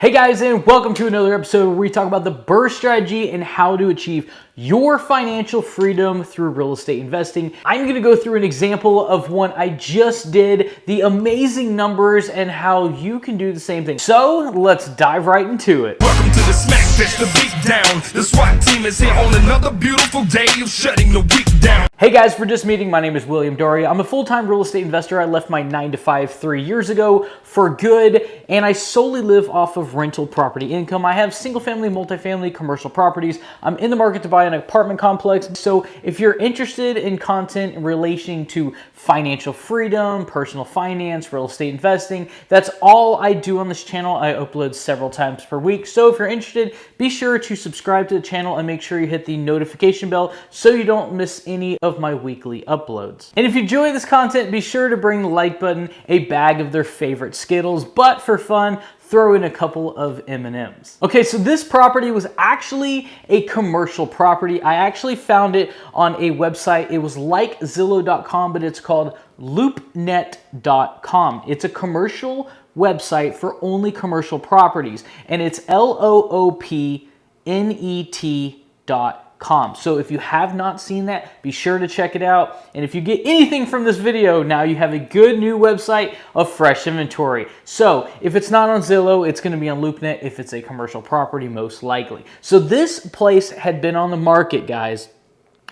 Hey guys, and welcome to another episode where we talk about the BRRRR strategy and how to achieve your financial freedom through real estate investing. I'm going to go through an example of one I just did, the amazing numbers, and how you can do the same thing. So let's dive right into it. Welcome to the smack that's the beat down. The SWAT team is here on another beautiful day of shutting the week down. Hey guys, for just meeting, my name is Dauria. I'm a full-time real estate investor. I left my 9-to-5 3 years ago for good, and I solely live off of rental property income. I have single-family, multifamily, commercial properties. I'm in the market to buy an apartment complex. So if you're interested in content relating to financial freedom, personal finance, real estate investing, that's all I do on this channel. I upload several times per week. So if you're interested, be sure to subscribe to the channel and make sure you hit the notification bell so you don't miss any of my weekly uploads. And if you enjoy this content, be sure to bring the like button, a bag of their favorite Skittles, but for fun, throw in a couple of M&Ms. Okay, so this property was actually a commercial property. I actually found it on a website. It was like Zillow.com, but it's called loopnet.com. It's a commercial website for only commercial properties, and it's loopnet.com. So if you have not seen that, be sure to check it out. And if you get anything from this video, now you have a good new website of fresh inventory. So if it's not on Zillow, it's going to be on LoopNet if it's a commercial property, most likely. So this place had been on the market, guys,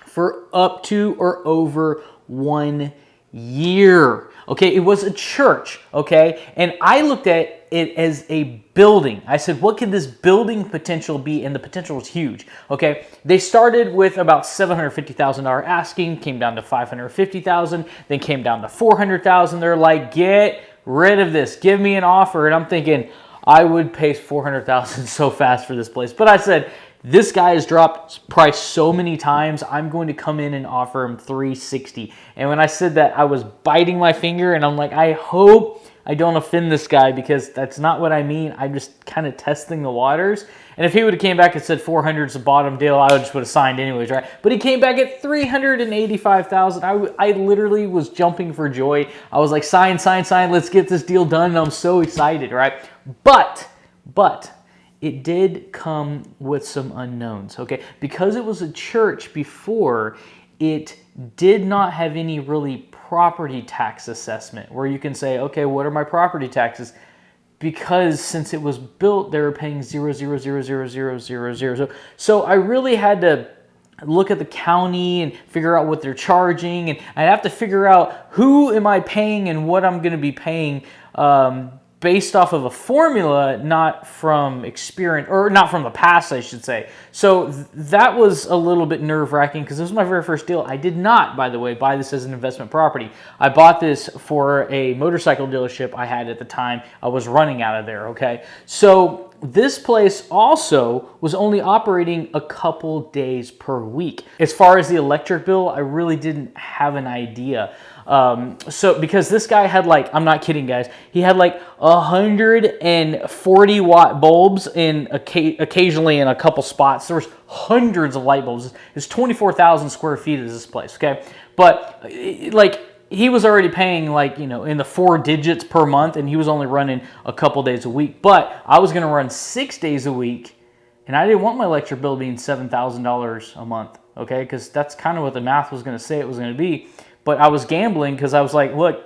for up to or over 1 year. Okay, it was a church, okay? And I looked at it as a building. I said, what could this building potential be? And the potential was huge, okay? They started with about $750,000 asking, came down to $550,000, then came down to $400,000. They're like, get rid of this, give me an offer. And I'm thinking, I would pay $400,000 so fast for this place. But I said, this guy has dropped price so many times, I'm going to come in and offer him $360. And when I said that, I was biting my finger, and I'm like, I hope I don't offend this guy, because that's not what I mean. I'm just kind of testing the waters. And if he would have came back and said 400 is the bottom deal, I would have signed anyways, right? But he came back at $385,000. I literally was jumping for joy. I was like, sign, sign, sign, let's get this deal done. And I'm so excited, right? But it did come with some unknowns, okay? Because it was a church before, it did not have any really property tax assessment where you can say, okay, what are my property taxes? Because since it was built, they were paying 0.0000000. So I really had to look at the county and figure out what they're charging, and I have to figure out who am I paying and what I'm going to be paying based off of a formula, not from experience, or not from the past, I should say. So that was a little bit nerve-wracking, because this was my very first deal. I did not, by the way, buy this as an investment property. I bought this for a motorcycle dealership I had at the time. I was running out of there, okay? So this place also was only operating a couple days per week. As far as the electric bill, I really didn't have an idea. So because this guy had, like, I'm not kidding, guys, he had like 140 watt bulbs occasionally in a couple spots. There was hundreds of light bulbs. It's 24,000 square feet is this place, okay? But like, he was already paying, like, you know, in the 4 digits per month, and he was only running a couple days a week. But I was going to run 6 days a week, and I didn't want my electric bill being $7,000 a month, okay? Because that's kind of what the math was going to say it was going to be. But I was gambling, because I was like, look,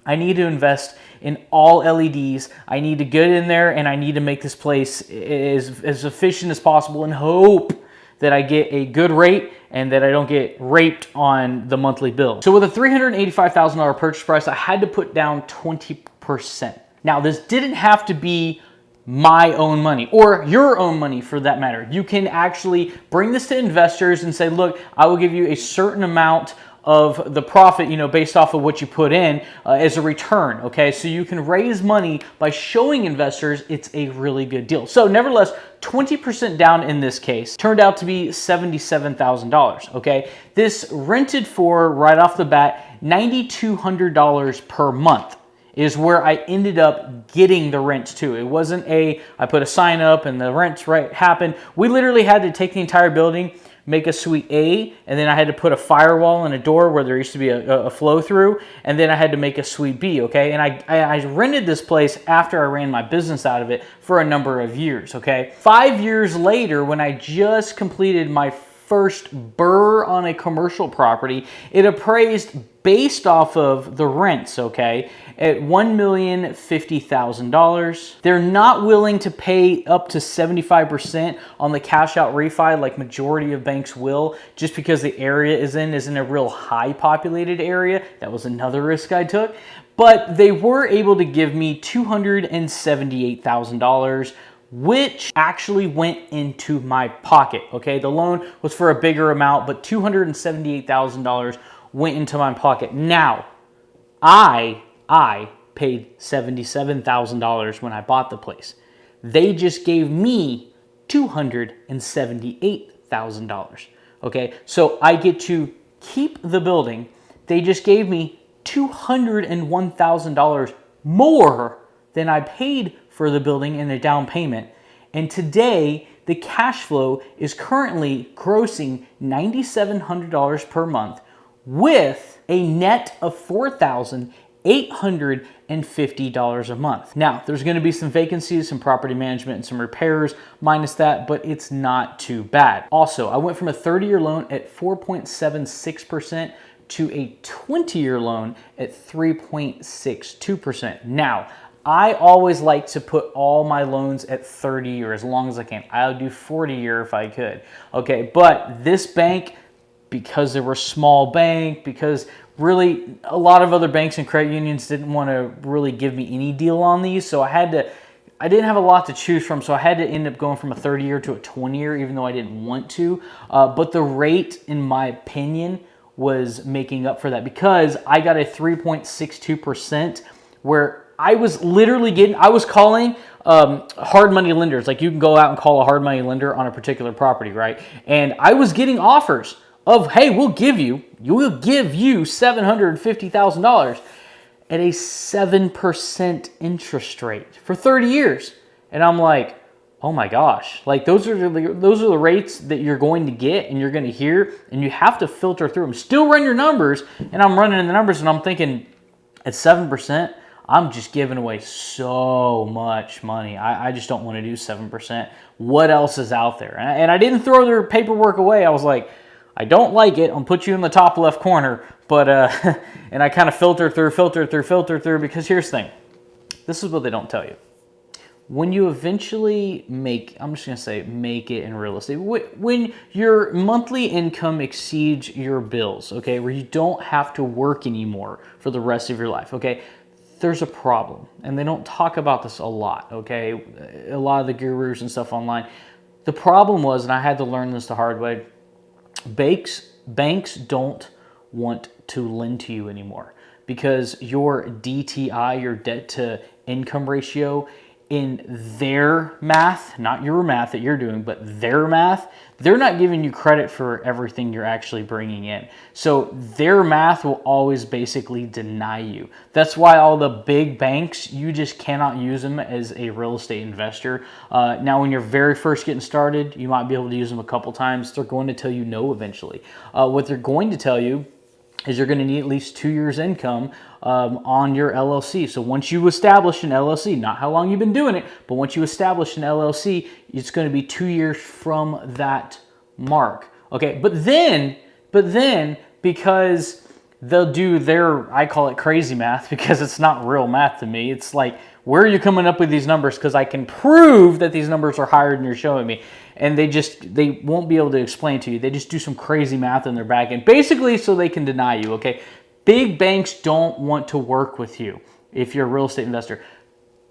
I need to invest in all LEDs. I need to get in there, and I need to make this place as efficient as possible and hope that I get a good rate and that I don't get raped on the monthly bill. So with a $385,000 purchase price, I had to put down 20%. Now, this didn't have to be my own money or your own money for that matter. You can actually bring this to investors and say, look, I will give you a certain amount of the profit, you know, based off of what you put in as a return, okay? So you can raise money by showing investors it's a really good deal. So nevertheless, 20% down in this case turned out to be $77,000, okay? This rented for, right off the bat, $9,200 per month is where I ended up getting the rent to. It wasn't I put a sign up and the rents happened. We literally had to take the entire building, make a suite A, and then I had to put a firewall and a door where there used to be a flow through, and then I had to make a suite B, okay? And I rented this place after I ran my business out of it for a number of years, okay? 5 years later, when I just completed my first BRRRR on a commercial property, it appraised based off of the rents, okay, at $1,050,000. They're not willing to pay up to 75% on the cash out refi like majority of banks will, just because the area isn't a real high populated area. That was another risk I took. But they were able to give me $278,000, which actually went into my pocket, okay? The loan was for a bigger amount, but $278,000 went into my pocket. Now, I paid $77,000 when I bought the place. They just gave me $278,000, okay? So I get to keep the building. They just gave me $201,000 more than I paid for the building in a down payment. And today, the cash flow is currently grossing $9,700 per month with a net of $4,850 a month. Now, there's going to be some vacancies, some property management, and some repairs minus that, but it's not too bad. Also, I went from a 30-year loan at 4.76% to a 20-year loan at 3.62%. Now, I always like to put all my loans at 30 year as long as I can. I'll do 40 year if I could. Okay, but this bank, because they were a small bank, because really a lot of other banks and credit unions didn't want to really give me any deal on these, so I didn't have a lot to choose from, so I had to end up going from a 30 year to a 20 year, even though I didn't want to. But the rate, in my opinion, was making up for that because I got a 3.62% where I was literally calling hard money lenders. Like, you can go out and call a hard money lender on a particular property, right? And I was getting offers of, hey, we'll give you $750,000 at a 7% interest rate for 30 years. And I'm like, oh my gosh, like those are the rates that you're going to get and you're going to hear, and you have to filter through them. Still run your numbers, and I'm running the numbers, and I'm thinking at 7%, I'm just giving away so much money. I just don't want to do 7%. What else is out there? And I didn't throw their paperwork away. I was like, I don't like it. I'll put you in the top left corner. But and I kind of filter through, because here's the thing. This is what they don't tell you. When you eventually make it in real estate, when your monthly income exceeds your bills, okay, where you don't have to work anymore for the rest of your life, okay, there's a problem. And they don't talk about this a lot, okay? A lot of the gurus and stuff online. The problem was, and I had to learn this the hard way, banks don't want to lend to you anymore because your DTI, your debt to income ratio, in their math, not your math that you're doing, but their math, they're not giving you credit for everything you're actually bringing in. So their math will always basically deny you. That's why all the big banks, you just cannot use them as a real estate investor. Now, when you're very first getting started, you might be able to use them a couple times. They're going to tell you no eventually. What they're going to tell you is you're going to need at least 2 years income on your LLC. So once you establish an LLC, not how long you've been doing it, but once you establish an LLC, it's going to be 2 years from that mark. Okay, but then because they'll do their, I call it crazy math because it's not real math to me. It's like, where are you coming up with these numbers? Because I can prove that these numbers are higher than you're showing me. And they won't be able to explain to you. They just do some crazy math in their back end, basically so they can deny you, okay? Big banks don't want to work with you if you're a real estate investor.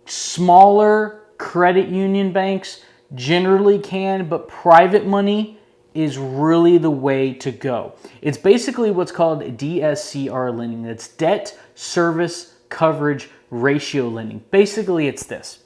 Smaller credit union banks generally can, but private money is really the way to go. It's basically what's called DSCR lending. That's debt service coverage ratio lending. Basically, it's this.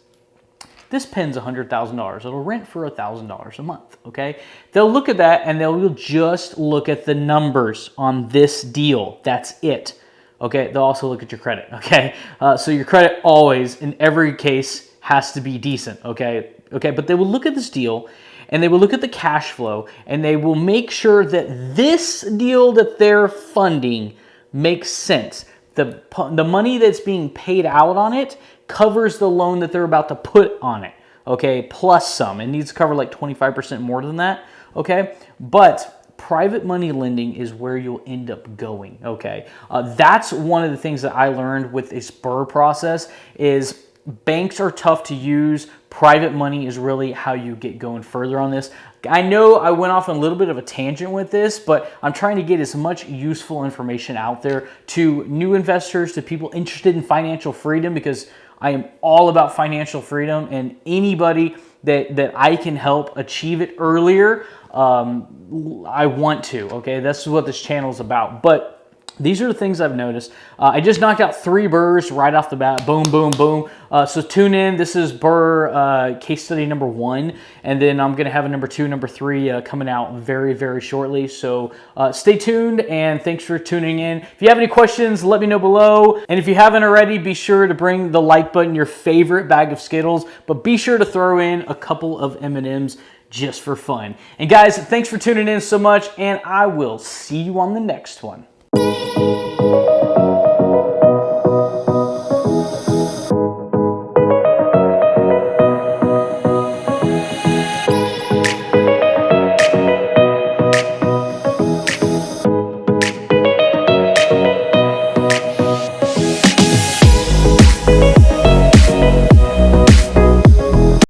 This pen's $100,000. It'll rent for $1,000 a month, okay? They'll look at that and they'll just look at the numbers on this deal. That's it, okay? They'll also look at your credit, okay? So your credit always, in every case, has to be decent, okay? okay? But they will look at this deal and they will look at the cash flow and they will make sure that this deal that they're funding makes sense. The money that's being paid out on it covers the loan that they're about to put on it, okay? Plus some. It needs to cover like 25% more than that, okay? But private money lending is where you'll end up going, okay? That's one of the things that I learned with this BRRRR process is banks are tough to use. Private money is really how you get going further on this. I know I went off on a little bit of a tangent with this, but I'm trying to get as much useful information out there to new investors, to people interested in financial freedom, because I am all about financial freedom, and anybody that I can help achieve it earlier, I want to, okay? That's what this channel is about. But these are the things I've noticed. I just knocked out 3 BRRRRs right off the bat. Boom, boom, boom. So tune in. This is BRRRR case study number 1. And then I'm going to have a number 2, number 3 coming out very, very shortly. So stay tuned, and thanks for tuning in. If you have any questions, let me know below. And if you haven't already, be sure to bring the like button, your favorite bag of Skittles. But be sure to throw in a couple of M&Ms just for fun. And guys, thanks for tuning in so much, and I will see you on the next one.